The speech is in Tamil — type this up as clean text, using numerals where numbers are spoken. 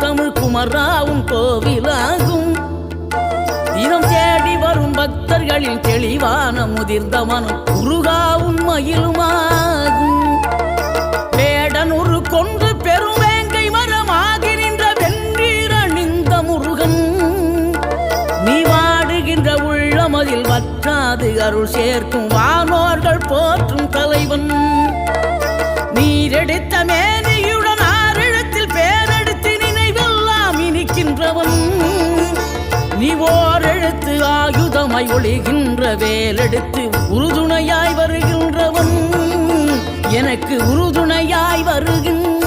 தமிழ் குமராவும் கோவிலாகும். தினம் தேடி வரும் பக்தர்களின் தெளிவான முதிர்ந்த மனம் முருகாவும் மயிலுமாகும். வேடனுரு கொண்டு பெருவேங்கை மரமாகி நின்ற வென்றீரணிந்த முருகன், நீ வாடுகின்ற உள்ளமதில் வற்றாது அருள் சேர்க்கும் வானோர்கள் போற்றும் தலைவன். நீரெடுத்த மேனியுடன் ஆறிடத்தில் பேரெடுத்து நினைவெல்லாம் இனிக்கின்றவன், நீ ஓரெழுத்து ஆயுதமாய் ஒளிகின்ற வேலெடுத்து உறுதுணையாய் வருகின்றவன், எனக்கு உறுதுணையாய் வருகின்ற